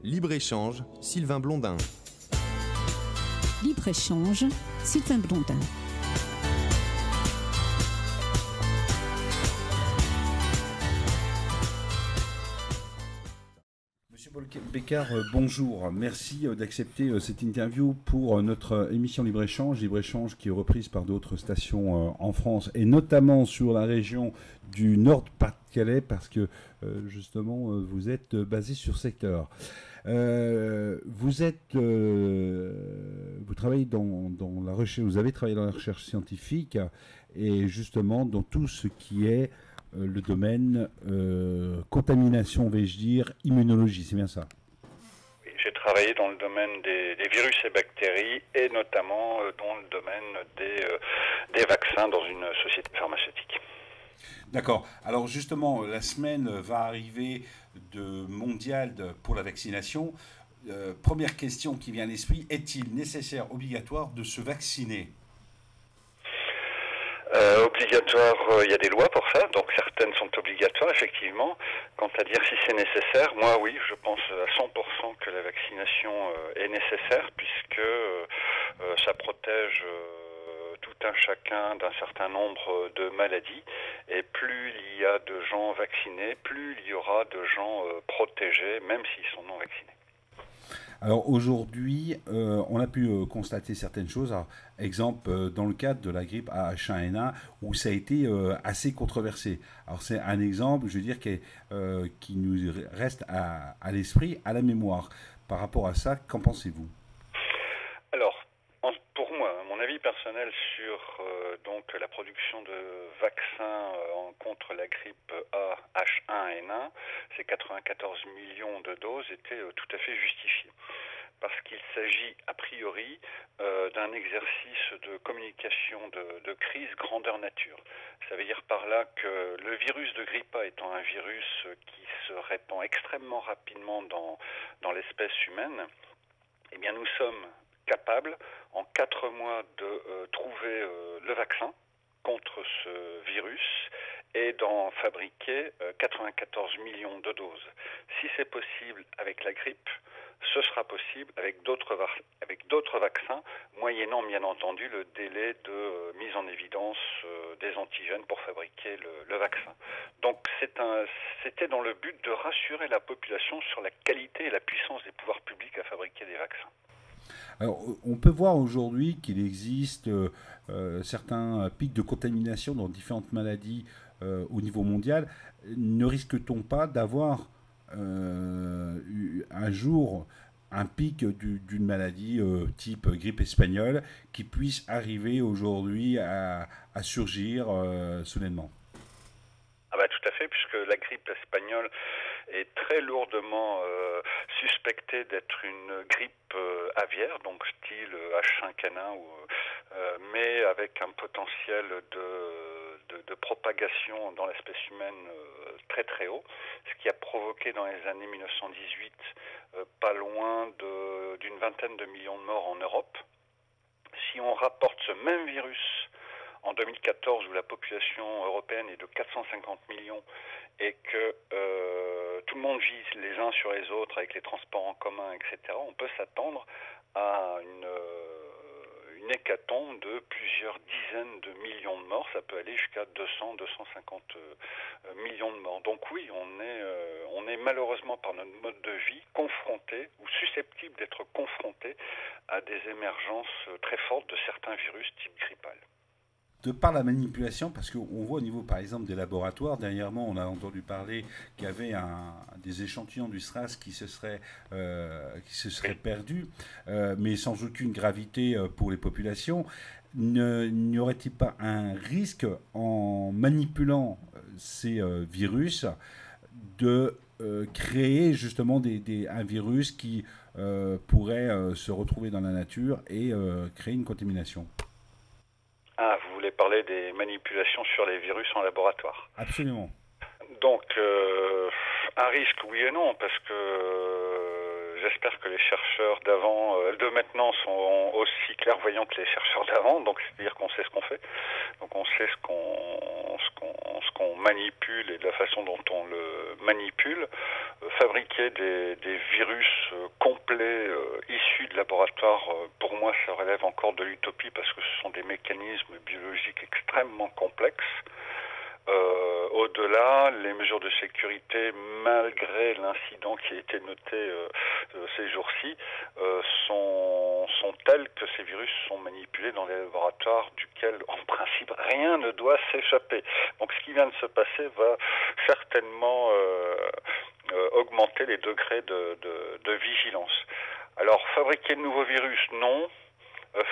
Libre-échange, Sylvain Blondin. Libre-échange, Sylvain Blondin. Monsieur Beccard, bonjour. Merci d'accepter cette interview pour notre émission Libre-Échange. Libre-Échange qui est reprise par d'autres stations en France et notamment sur la région du Nord-Pas-de-Calais parce que justement vous êtes basé sur secteur. Vous travaillez dans la recherche, vous avez travaillé dans la recherche scientifique et justement dans tout ce qui est le domaine contamination, vais-je dire, immunologie, c'est bien ça? Oui, j'ai travaillé dans le domaine des virus et bactéries et notamment dans le domaine des vaccins dans une société pharmaceutique. D'accord. Alors justement, la semaine va arriver mondiale pour la vaccination. Première question qui vient à l'esprit, est-il nécessaire, obligatoire de se vacciner? Obligatoire, il y a des lois pour ça, donc certaines sont obligatoires, effectivement. Quant à dire si c'est nécessaire, moi oui, je pense à 100% que la vaccination est nécessaire, puisque ça protège tout un chacun d'un certain nombre de maladies, et plus il y a de gens vaccinés, plus il y aura de gens protégés, même s'ils sont non vaccinés. Alors aujourd'hui, on a pu constater certaines choses. Alors, exemple, dans le cadre de la grippe H1N1, où ça a été assez controversé. Alors c'est un exemple, je veux dire, qui nous reste à l'esprit, à la mémoire. Par rapport à ça, qu'en pensez-vous? Alors, pour moi, mon avis personnel sur donc la production de vaccins contre la grippe A H1N1, ces 94 millions de doses étaient tout à fait justifiés. Parce qu'il s'agit a priori d'un exercice de communication de crise grandeur nature. Ça veut dire par là que le virus de grippe A étant un virus qui se répand extrêmement rapidement dans l'espèce humaine, eh bien nous sommes capables en 4 mois de trouver le vaccin contre ce virus et d'en fabriquer 94 millions de doses. Si c'est possible avec la grippe, ce sera possible avec d'autres vaccins, moyennant bien entendu le délai de mise en évidence des antigènes pour fabriquer le vaccin. Donc c'était dans le but de rassurer la population sur la qualité et la puissance des pouvoirs publics à fabriquer des vaccins. Alors, on peut voir aujourd'hui qu'il existe certains pics de contamination dans différentes maladies au niveau mondial. Ne risque-t-on pas d'avoir un jour un pic d'une maladie type grippe espagnole qui puisse arriver aujourd'hui à surgir soudainement? Ah bah tout à fait, puisque la grippe espagnole est très lourdement suspectée d'être une grippe aviaire, donc style H5N1, mais avec un potentiel de propagation dans l'espèce humaine très très haut, ce qui a provoqué dans les années 1918 pas loin d'une vingtaine de millions de morts en Europe. Si on rapporte ce même virus en 2014 où la population européenne est de 450 millions et que tout le monde vit les uns sur les autres avec les transports en commun, etc., on peut s'attendre à une hécatombe de plusieurs dizaines de millions de morts. Ça peut aller jusqu'à 200-250 millions de morts. Donc oui, on est malheureusement par notre mode de vie confronté ou susceptible d'être confronté à des émergences très fortes de certains virus type grippal. De par la manipulation, parce qu'on voit au niveau par exemple des laboratoires, dernièrement on a entendu parler qu'il y avait des échantillons du SRAS qui se seraient perdus, mais sans aucune gravité pour les populations. N'y aurait-il pas un risque en manipulant ces virus de créer justement un virus qui pourrait se retrouver dans la nature et créer une contamination? Ah, vous voulez parler des manipulations sur les virus en laboratoire? Absolument. Donc, un risque, oui et non, parce que j'espère que les chercheurs de maintenant sont aussi clairvoyants que les chercheurs d'avant, donc c'est-à-dire qu'on sait ce qu'on fait. Donc on sait ce qu'on manipule et de la façon dont on le manipule. fabriquer des virus complets issus de laboratoires, pour moi, ça relève encore de l'utopie parce que ce sont des mécanismes biologiques extrêmement complexes. Au-delà, les mesures de sécurité, malgré l'incident qui a été noté ces jours-ci, sont telles que ces virus sont manipulés dans les laboratoires duquel, en principe, rien ne doit s'échapper. Donc ce qui vient de se passer va certainement augmenter les degrés de vigilance. Alors, fabriquer de nouveaux virus, non.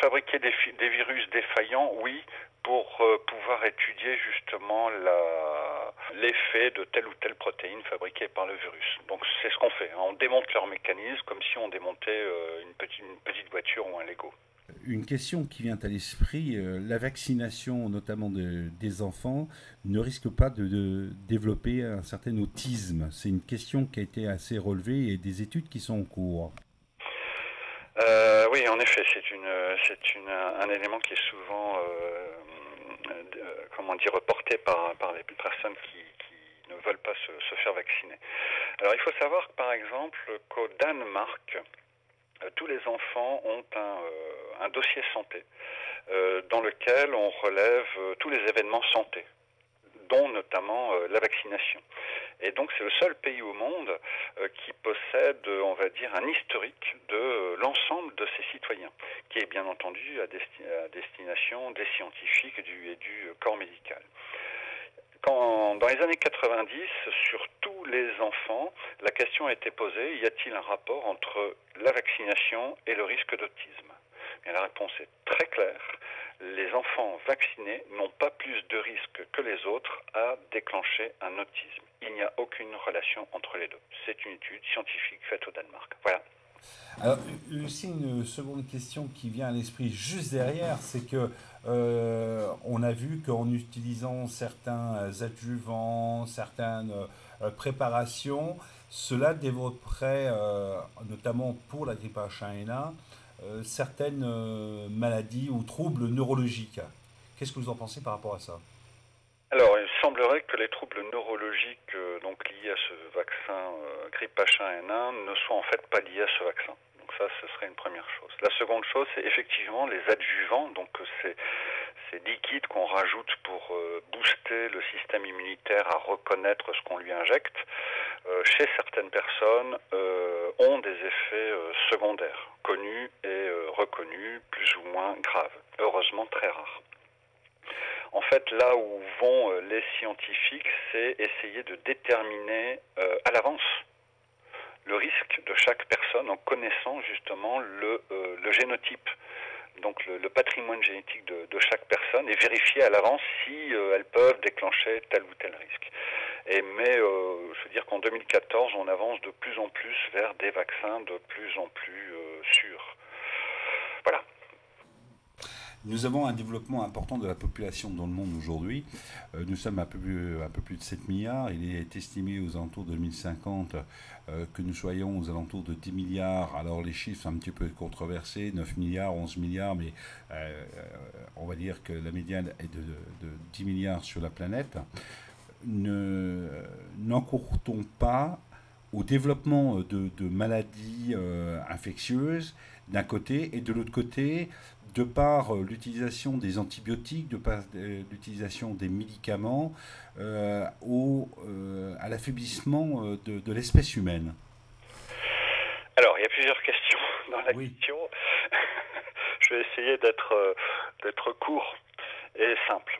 Fabriquer des virus défaillants, oui, pour pouvoir étudier justement l'effet de telle ou telle protéine fabriquée par le virus. Donc c'est ce qu'on fait, hein. On démonte leur mécanisme comme si on démontait une petite voiture ou un Lego. Une question qui vient à l'esprit, la vaccination notamment des enfants ne risque pas de développer un certain autisme? C'est une question qui a été assez relevée et des études qui sont en cours. Oui, en effet, c'est un élément qui est souvent reporté par les personnes qui ne veulent pas se faire vacciner. Alors il faut savoir que par exemple qu'au Danemark, tous les enfants ont un dossier santé dans lequel on relève tous les événements santé, dont notamment la vaccination. Et donc c'est le seul pays au monde qui possède, on va dire, un historique de l'ensemble de ses citoyens, qui est bien entendu à destination des scientifiques et du corps médical. Dans les années 90, sur tous les enfants, la question a été posée, y a-t-il un rapport entre la vaccination et le risque d'autisme? Et la réponse est très claire. Les enfants vaccinés n'ont pas plus de risque que les autres à déclencher un autisme. Il n'y a aucune relation entre les deux. C'est une étude scientifique faite au Danemark. Voilà. Alors, aussi une seconde question qui vient à l'esprit juste derrière, c'est que on a vu qu'en utilisant certains adjuvants, certaines préparations, cela développerait, notamment pour la grippe H1N1, certaines maladies ou troubles neurologiques. Qu'est-ce que vous en pensez par rapport à ça? Alors, il semblerait que les troubles neurologiques donc liés à ce vaccin grippe H1N1 ne soient en fait pas liés à ce vaccin. Donc ça, ce serait une première chose. La seconde chose, c'est effectivement les adjuvants, donc ces liquides qu'on rajoute pour booster le système immunitaire à reconnaître ce qu'on lui injecte, chez certaines personnes ont des effets secondaires, connus et reconnus, plus ou moins graves. Heureusement, très rares. En fait, là où vont les scientifiques, c'est essayer de déterminer à l'avance le risque de chaque personne en connaissant justement le génotype, donc le patrimoine génétique de chaque personne, et vérifier à l'avance si elles peuvent déclencher tel ou tel risque. Mais je veux dire qu'en 2014, on avance de plus en plus vers des vaccins de plus en plus sûrs. Voilà. Nous avons un développement important de la population dans le monde aujourd'hui. Nous sommes un peu plus de 7 milliards. Il est estimé aux alentours de 2050 que nous soyons aux alentours de 10 milliards. Alors les chiffres sont un petit peu controversés, 9 milliards, 11 milliards, mais on va dire que la médiane est de 10 milliards sur la planète. N'encourt-on pas au développement de maladies infectieuses d'un côté, et de l'autre côté, de par l'utilisation des antibiotiques, de par l'utilisation des médicaments, à l'affaiblissement de l'espèce humaine? Alors, il y a plusieurs questions dans la question. Je vais essayer d'être court et simple.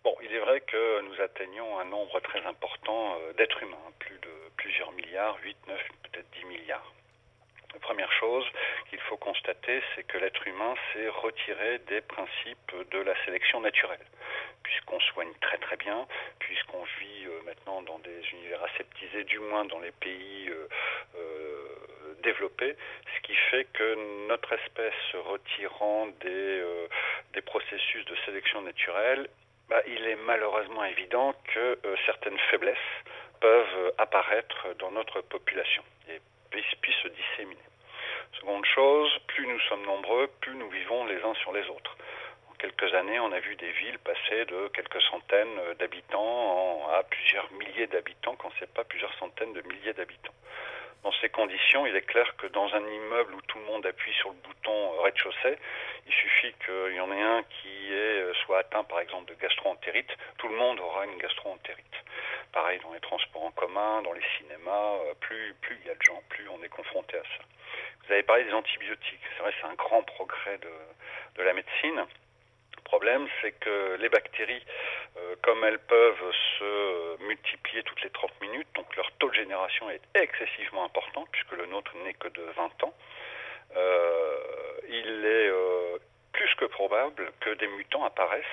Bon, il est vrai que nous atteignons un nombre très important d'êtres humains, plus de plusieurs milliards, 8, 9, peut-être 10 milliards. La première chose qu'il faut constater, c'est que l'être humain s'est retiré des principes de la sélection naturelle, puisqu'on soigne très très bien, puisqu'on vit maintenant dans des univers aseptisés, du moins dans les pays développés, ce qui fait que notre espèce se retirant des processus de sélection naturelle, il est malheureusement évident que certaines faiblesses peuvent apparaître dans notre population et puissent se disséminer. Seconde chose, plus nous sommes nombreux, plus nous vivons les uns sur les autres. quelques années, on a vu des villes passer de quelques centaines d'habitants à plusieurs milliers d'habitants, quand c'est pas plusieurs centaines de milliers d'habitants. Dans ces conditions, il est clair que dans un immeuble où tout le monde appuie sur le bouton rez-de-chaussée, il suffit qu'il y en ait un qui soit atteint par exemple de gastro-entérite, tout le monde aura une gastro-entérite. Pareil dans les transports en commun, dans les cinémas, plus il y a de gens, plus on est confronté à ça. Vous avez parlé des antibiotiques, c'est vrai, c'est un grand progrès de la médecine. Le problème, c'est que les bactéries, comme elles peuvent se multiplier toutes les 30 minutes, donc leur taux de génération est excessivement important, puisque le nôtre n'est que de 20 ans, il est plus que probable que des mutants apparaissent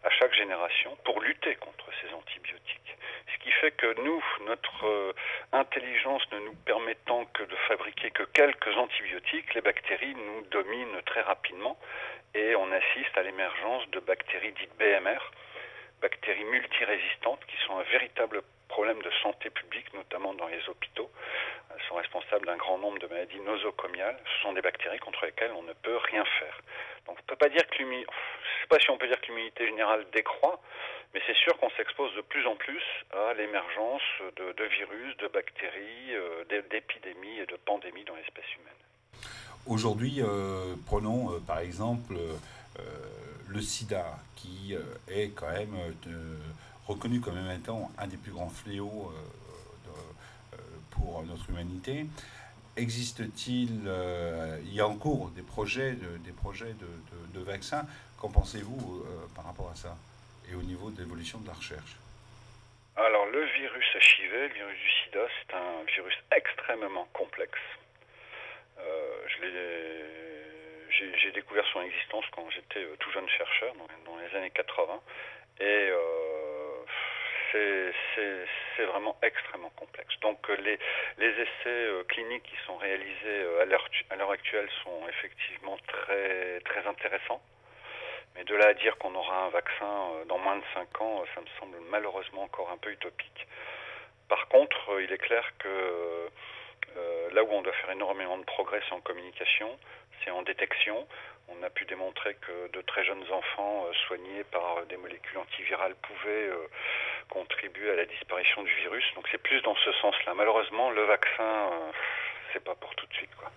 à chaque génération pour lutter contre ces antibiotiques. Ce qui fait que nous, notre intelligence ne nous permettant que de fabriquer que quelques antibiotiques, les bactéries nous dominent très rapidement et on assiste à l'émergence de bactéries dites BMR, bactéries multirésistantes qui sont un véritable problème de santé publique, notamment dans les hôpitaux. Elles sont responsables d'un grand nombre de maladies nosocomiales. Ce sont des bactéries contre lesquelles on ne peut rien faire. Donc on ne peut pas dire que je ne sais pas si on peut dire que l'immunité générale décroît, mais c'est sûr qu'on s'expose de plus en plus à l'émergence de virus, de bactéries, d'épidémies et de pandémies dans l'espèce humaine. Aujourd'hui, prenons par exemple le sida, qui est quand même reconnu comme étant un des plus grands fléaux pour notre humanité. Existe-t-il, il y a en cours des projets de vaccins, qu'en pensez-vous par rapport à ça et au niveau de l'évolution de la recherche? Alors le virus HIV, le virus du sida, c'est un virus extrêmement complexe. J'ai découvert son existence quand j'étais tout jeune chercheur, dans les années 80, et c'est vraiment extrêmement complexe. Donc les essais cliniques qui sont réalisés à l'heure actuelle sont effectivement très, très intéressants. Mais de là à dire qu'on aura un vaccin dans moins de 5 ans, ça me semble malheureusement encore un peu utopique. Par contre, il est clair que là où on doit faire énormément de progrès, c'est en communication, c'est en détection. On a pu démontrer que de très jeunes enfants soignés par des molécules antivirales pouvaient contribuer à la disparition du virus. Donc c'est plus dans ce sens-là. Malheureusement, le vaccin, c'est pas pour tout de suite, quoi.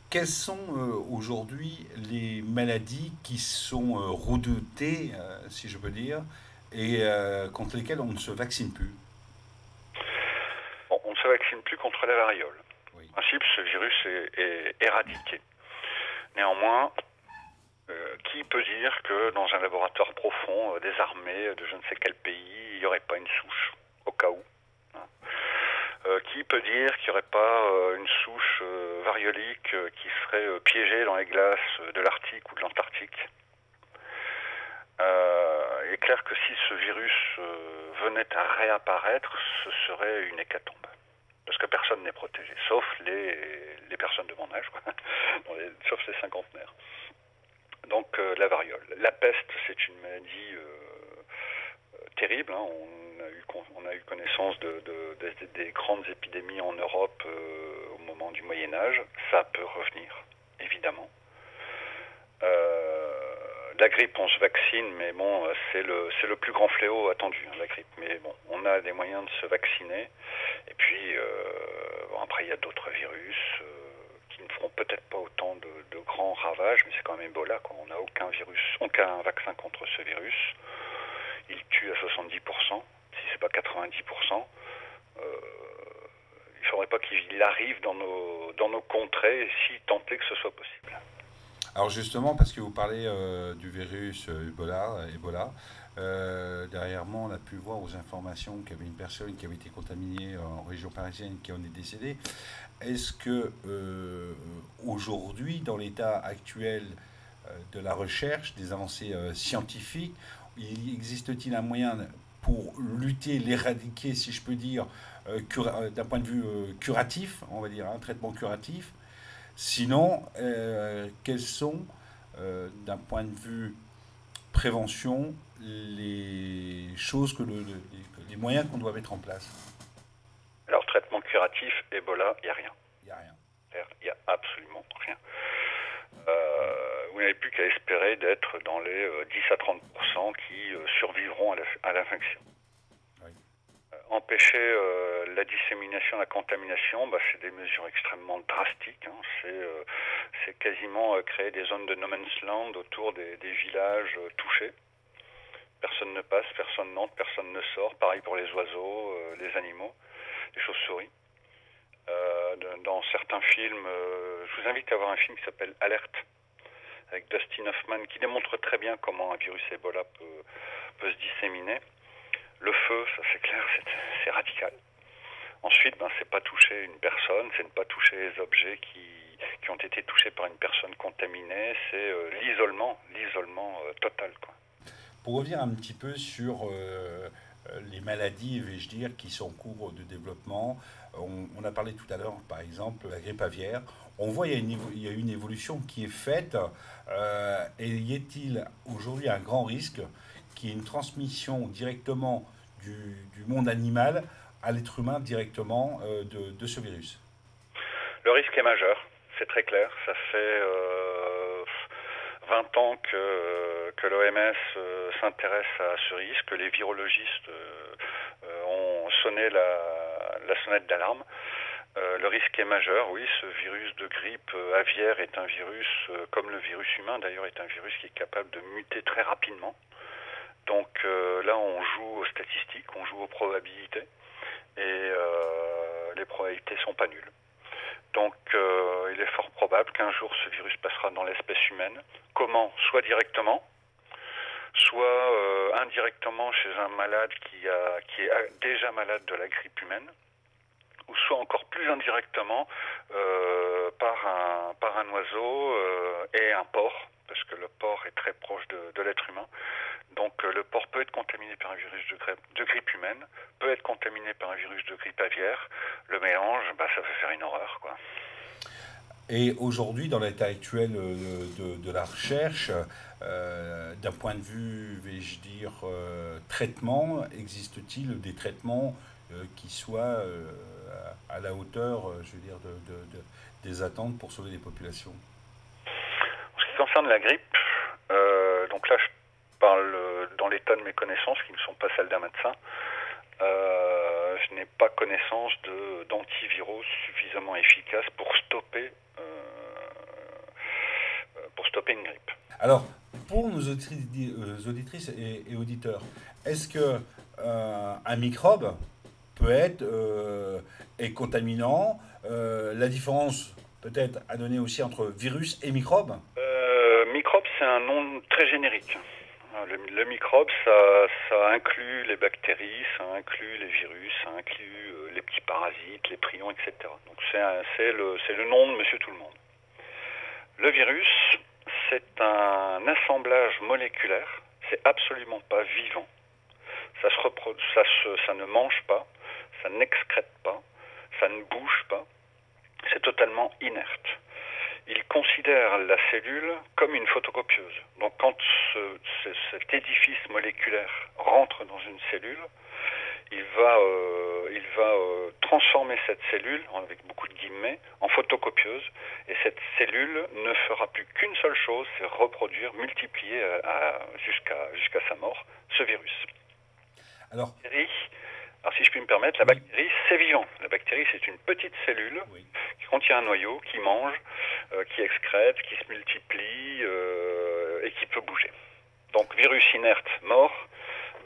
Quelles sont aujourd'hui les maladies qui sont redoutées, si je peux dire, et contre lesquelles on ne se vaccine plus? Bon, on ne se vaccine plus contre la variole. Oui. En principe, ce virus est éradiqué. Néanmoins, qui peut dire que dans un laboratoire profond des armées de je ne sais quel pays, il n'y aurait pas une souche, au cas où, hein. Qui peut dire qu'il n'y aurait pas une souche variolique qui serait piégée dans les glaces de l'Arctique ou de l'Antarctique? Il est clair que si ce virus venait à réapparaître, ce serait une hécatombe. Parce que personne n'est protégé, sauf les personnes de mon âge, quoi. Sauf les cinquantenaires. Donc la variole. La peste, c'est une maladie terrible, hein. On a eu connaissance des grandes épidémies en Europe au moment du Moyen-Âge. Ça peut revenir, évidemment. La grippe, on se vaccine, mais bon, c'est le plus grand fléau attendu, hein, la grippe. Mais bon, on a des moyens de se vacciner. Et puis, bon, après, il y a d'autres virus qui ne feront peut-être pas autant de grands ravages, mais c'est quand même Ebola, quoi. On n'a aucun vaccin contre ce virus. Il tue à 70%, si c'est pas 90%. Il ne faudrait pas qu'il arrive dans nos contrées, si tant est que ce soit possible. Alors justement, parce que vous parlez du virus Ebola, dernièrement on a pu voir aux informations qu'il y avait une personne qui avait été contaminée en région parisienne qui en est décédée. Est-ce que aujourd'hui, dans l'état actuel de la recherche, des avancées scientifiques, existe-t-il un moyen pour lutter, l'éradiquer, si je peux dire, d'un point de vue curatif, on va dire, un traitement curatif? Sinon, quels sont, d'un point de vue prévention, les choses les moyens qu'on doit mettre en place? Alors, traitement curatif, Ebola, il n'y a rien. Il n'y a rien. Il n'y a absolument rien. vous n'avez plus qu'à espérer d'être dans les 10 à 30% qui survivront à l'infection. Oui. Empêcher la dissémination, la contamination, c'est des mesures extrêmement drastiques. C'est quasiment créer des zones de no man's land autour des villages touchés. Personne ne passe, personne n'entre, personne ne sort. Pareil pour les oiseaux, les animaux, les chauves-souris. Dans certains films, je vous invite à voir un film qui s'appelle Alerte, avec Dustin Hoffman, qui démontre très bien comment un virus Ebola peut se disséminer. Le feu, ça c'est clair, c'est radical. Ensuite, c'est pas toucher une personne, c'est ne pas toucher les objets qui ont été touchés par une personne contaminée, c'est l'isolement total, quoi. Pour revenir un petit peu sur les maladies, vais-je dire, qui sont en cours de développement, on a parlé tout à l'heure, par exemple, la grippe aviaire. On voit qu'il y a une évolution qui est faite. Et y a-t-il aujourd'hui un grand risque qu'il y ait une transmission directement du monde animal à l'être humain directement de ce virus? Le risque est majeur, c'est très clair. Ça fait 20 ans que l'OMS s'intéresse à ce risque. Les virologistes ont sonné la sonnette d'alarme. Le risque est majeur, oui. Ce virus de grippe aviaire est un virus, comme le virus humain d'ailleurs, est un virus qui est capable de muter très rapidement. Donc là, on joue aux statistiques, on joue aux probabilités, et les probabilités sont pas nulles. Donc il est fort probable qu'un jour ce virus passera dans l'espèce humaine. Comment? Soit directement, soit indirectement chez un malade qui est déjà malade de la grippe humaine, ou soit encore plus indirectement par un oiseau et un porc, parce que le porc est très proche de l'être humain. Donc le porc peut être contaminé par un virus de grippe humaine, peut être contaminé par un virus de grippe aviaire. Le mélange, ça peut faire une horreur, quoi. Et aujourd'hui, dans l'état actuel de la recherche, d'un point de vue, vais-je dire, traitement, existe-t-il des traitements qui soient à la hauteur, je veux dire, des attentes pour sauver les populations? En ce qui concerne la grippe, donc là je parle dans l'état de mes connaissances, qui ne sont pas celles d'un médecin. Je n'ai pas connaissance d'antiviraux suffisamment efficaces pour stopper une grippe. Alors, pour nos auditrices et auditeurs, est-ce que un microbe peut être est contaminant? La différence peut-être à donner aussi entre virus et microbe? Microbe, c'est un nom très générique. Le microbe, ça inclut les bactéries, ça inclut les virus, ça inclut les petits parasites, les prions, etc. Donc c'est le nom de Monsieur Tout-le-Monde. Le virus, c'est un assemblage moléculaire, c'est absolument pas vivant. Ça ne mange pas, ça n'excrète pas, ça ne bouge pas, c'est totalement inerte. Il considère la cellule comme une photocopieuse. Donc quand cet édifice moléculaire rentre dans une cellule, il va transformer cette cellule, avec beaucoup de guillemets, en photocopieuse. Et cette cellule ne fera plus qu'une seule chose, c'est reproduire, multiplier jusqu'à sa mort ce virus. Alors si je puis me permettre, la bactérie, c'est vivant. La bactérie, c'est une petite cellule qui contient un noyau, qui mange, qui excrète, qui se multiplie et qui peut bouger. Donc virus inerte, mort,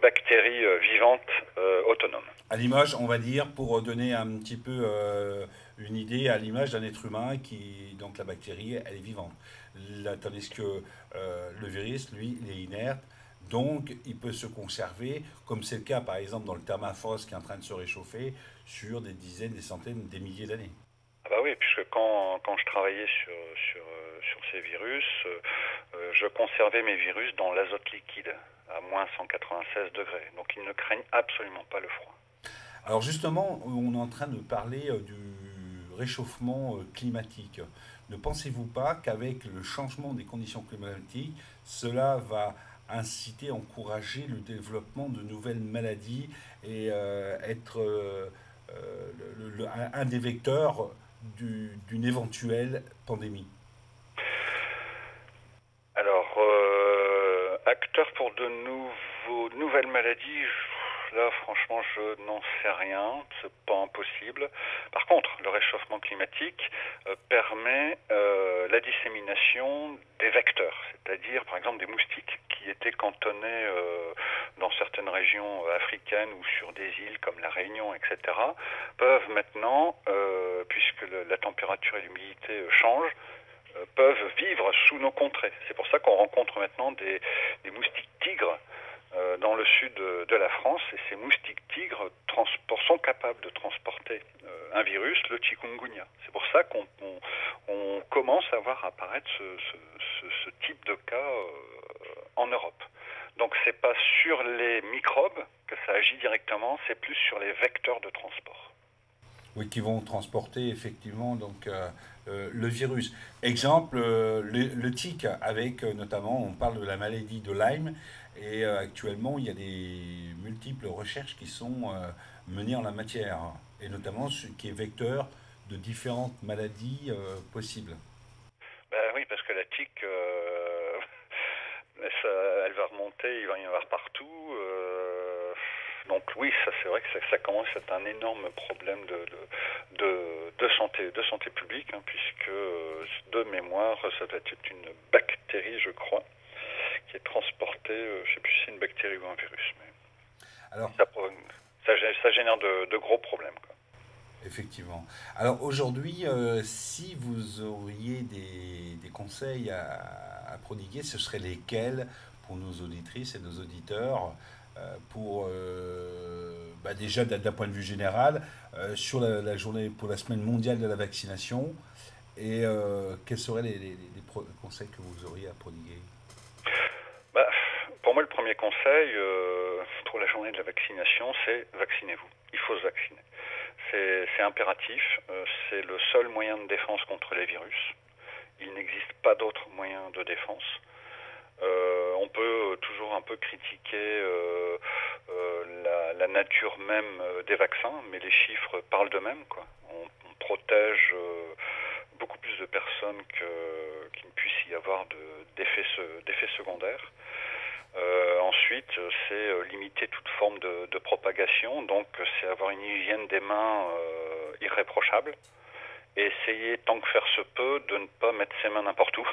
bactérie vivante, autonome. À l'image, on va dire, pour donner un petit peu une idée, à l'image d'un être humain donc la bactérie, elle est vivante. Là, tandis que le virus, lui, il est inerte. Donc, il peut se conserver, comme c'est le cas, par exemple, dans le thermophore qui est en train de se réchauffer, sur des dizaines, des centaines, des milliers d'années. Ah bah oui, puisque quand je travaillais sur ces virus, je conservais mes virus dans l'azote liquide, à moins 196 degrés. Donc, ils ne craignent absolument pas le froid. Alors justement, on est en train de parler du réchauffement climatique. Ne pensez-vous pas qu'avec le changement des conditions climatiques, cela va inciter, encourager le développement de nouvelles maladies et être un des vecteurs d'une éventuelle pandémie? de nouvelles maladies, là, franchement, je n'en sais rien. C'est pas impossible. Par contre, le réchauffement climatique permet la dissémination des vecteurs, c'est-à-dire, par exemple, des moustiques qui étaient cantonnés dans certaines régions africaines ou sur des îles comme la Réunion, etc., peuvent maintenant, puisque la température et l'humidité changent, peuvent vivre sous nos contrées. C'est pour ça qu'on rencontre maintenant des moustiques tigres dans le sud de la France, et ces moustiques tigres sont capables de transporter un virus, le chikungunya. C'est pour ça qu'on commence à voir apparaître ce type de cas en Europe. Donc c'est pas sur les microbes que ça agit directement, c'est plus sur les vecteurs de transport. Oui, qui vont transporter effectivement donc, le virus. Exemple, le tic, avec notamment, on parle de la maladie de Lyme, et actuellement il y a des multiples recherches qui sont menées en la matière, et notamment ce qui est vecteur de différentes maladies possibles. Ben oui, parce que la tic, elle va remonter, il va y en avoir partout. Donc oui, ça c'est vrai que ça commence à être un énorme problème de santé publique, hein, puisque de mémoire, ça doit être une bactérie, je crois, qui est transportée, je ne sais plus si c'est une bactérie ou un virus, mais alors, ça génère de gros problèmes, quoi. Effectivement. Alors aujourd'hui, si vous auriez des conseils à prodiguer, ce seraient lesquels pour nos auditrices et nos auditeurs pour déjà d'un point de vue général sur la journée, pour la semaine mondiale de la vaccination, et quels seraient les conseils que vous auriez à prodiguer? Pour moi, le premier conseil pour la journée de la vaccination, c'est vaccinez-vous. Il faut se vacciner. C'est impératif, c'est le seul moyen de défense contre les virus. Il n'existe pas d'autre moyen de défense. On peut toujours un peu critiquer la nature même des vaccins, mais les chiffres parlent d'eux-mêmes, quoi. On protège beaucoup plus de personnes qu'il ne puisse y avoir d'effets secondaires. Ensuite, c'est limiter toute forme de propagation, donc c'est avoir une hygiène des mains irréprochable, et essayer, tant que faire se peut, de ne pas mettre ses mains n'importe où.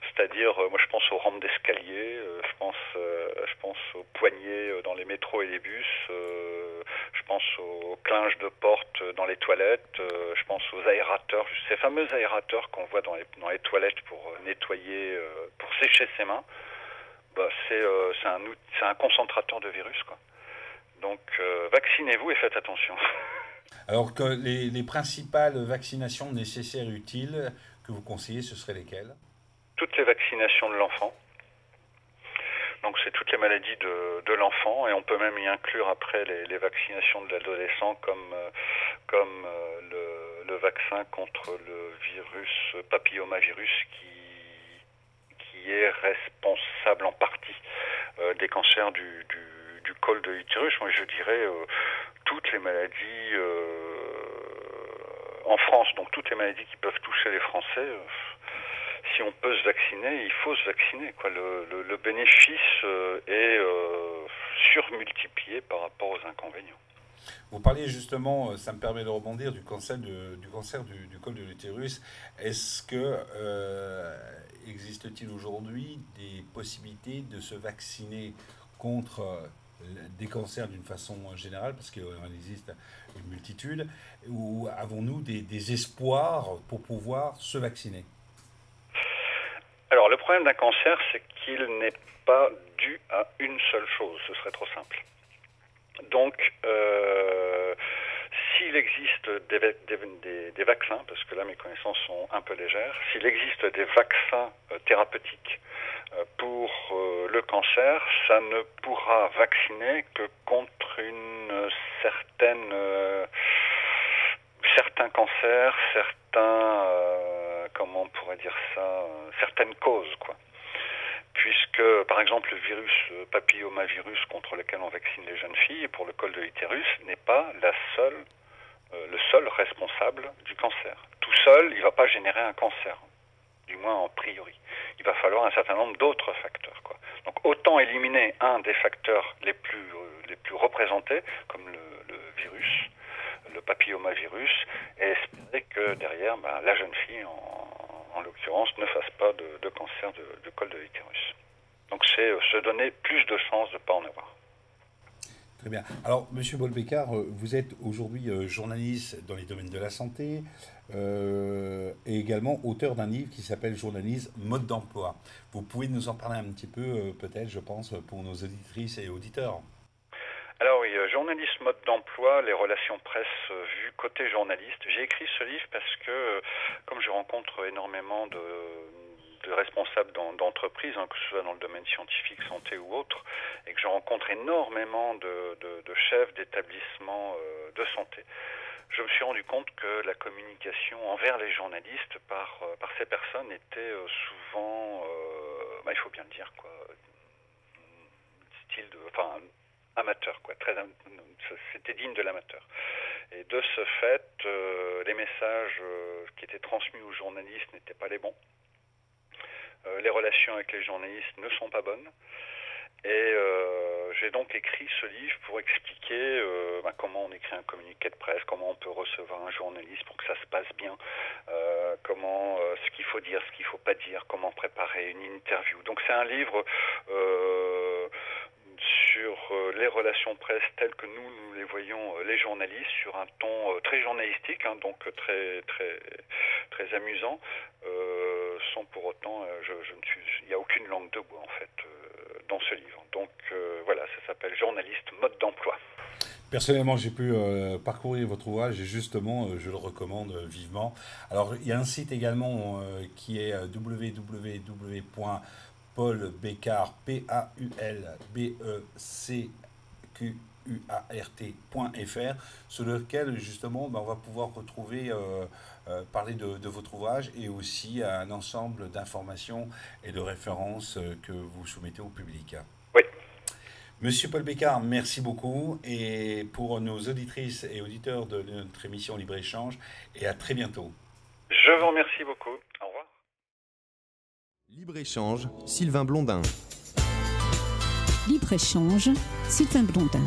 C'est-à-dire, moi je pense aux rampes d'escalier, je pense aux poignées dans les métros et les bus, je pense aux clinges de porte dans les toilettes, je pense aux aérateurs, ces fameux aérateurs qu'on voit dans les toilettes pour nettoyer, pour sécher ses mains. C'est un concentrateur de virus, quoi. Donc vaccinez-vous et faites attention. Alors que les principales vaccinations nécessaires et utiles que vous conseillez, ce seraient lesquelles? Toutes les vaccinations de l'enfant. Donc c'est toutes les maladies de l'enfant, et on peut même y inclure après les vaccinations de l'adolescent comme le vaccin contre le virus papillomavirus qui est responsable en partie des cancers du col de l'utérus. Moi je dirais toutes les maladies en France, donc toutes les maladies qui peuvent toucher les Français, si on peut se vacciner, il faut se vacciner, quoi. Le bénéfice est surmultiplié par rapport aux inconvénients. Vous parliez justement, ça me permet de rebondir, du cancer du col de l'utérus. Est-ce que existe-t-il aujourd'hui des possibilités de se vacciner contre des cancers d'une façon générale, parce qu'il en existe une multitude, ou avons-nous des espoirs pour pouvoir se vacciner? Alors le problème d'un cancer, c'est qu'il n'est pas dû à une seule chose, ce serait trop simple. Donc s'il existe des vaccins, parce que là mes connaissances sont un peu légères, s'il existe des vaccins thérapeutiques pour le cancer, ça ne pourra vacciner que contre certains cancers, comment on pourrait dire ça, certaines causes, quoi. Puisque, par exemple, le virus papillomavirus contre lequel on vaccine les jeunes filles, pour le col de l'utérus, n'est pas le seul responsable du cancer. Tout seul, il ne va pas générer un cancer, du moins en priori. Il va falloir un certain nombre d'autres facteurs, quoi. Donc autant éliminer un des facteurs les plus représentés, comme le virus, le papillomavirus, et espérer que derrière, la jeune fille, en l'occurrence, ne fasse pas de cancer de col de l'utérus. Donc c'est se donner plus de chances de ne pas en avoir. Très bien. Alors, Monsieur Paul-Bécard, vous êtes aujourd'hui journaliste dans les domaines de la santé et également auteur d'un livre qui s'appelle Journalisme, mode d'emploi. Vous pouvez nous en parler un petit peu, peut-être, je pense, pour nos auditrices et auditeurs. Alors oui, journalisme, mode d'emploi, les relations presse vues côté journaliste. J'ai écrit ce livre parce que, comme je rencontre énormément de responsables d'entreprises, que ce soit dans le domaine scientifique, santé ou autre, et que je rencontre énormément de chefs d'établissements de santé, je me suis rendu compte que la communication envers les journalistes par ces personnes était souvent, il faut bien le dire, amateur, c'était digne de l'amateur. Et de ce fait, les messages qui étaient transmis aux journalistes n'étaient pas les bons. Les relations avec les journalistes ne sont pas bonnes. Et j'ai donc écrit ce livre pour expliquer comment on écrit un communiqué de presse, comment on peut recevoir un journaliste pour que ça se passe bien, ce qu'il faut dire, ce qu'il ne faut pas dire, comment préparer une interview. Donc c'est un livre sur les relations presse telles que nous les voyons, les journalistes, sur un ton très journalistique, donc très très très amusant, sans pour autant, il n'y a aucune langue de bois en fait dans ce livre. Donc voilà, ça s'appelle Journaliste, mode d'emploi. Personnellement, j'ai pu parcourir votre ouvrage et justement, je le recommande vivement. Alors, il y a un site également qui est www.paulbécart, PAULBECQUART.fr, sur lequel justement on va pouvoir retrouver, parler de votre ouvrage et aussi un ensemble d'informations et de références que vous soumettez au public. Oui. Monsieur Paul-Bécart, merci beaucoup, et pour nos auditrices et auditeurs de notre émission Libre-Échange, et à très bientôt. Je vous remercie beaucoup. Au revoir. Libre-Échange, Sylvain Blondin. Libre-Échange, Sylvain Blondin.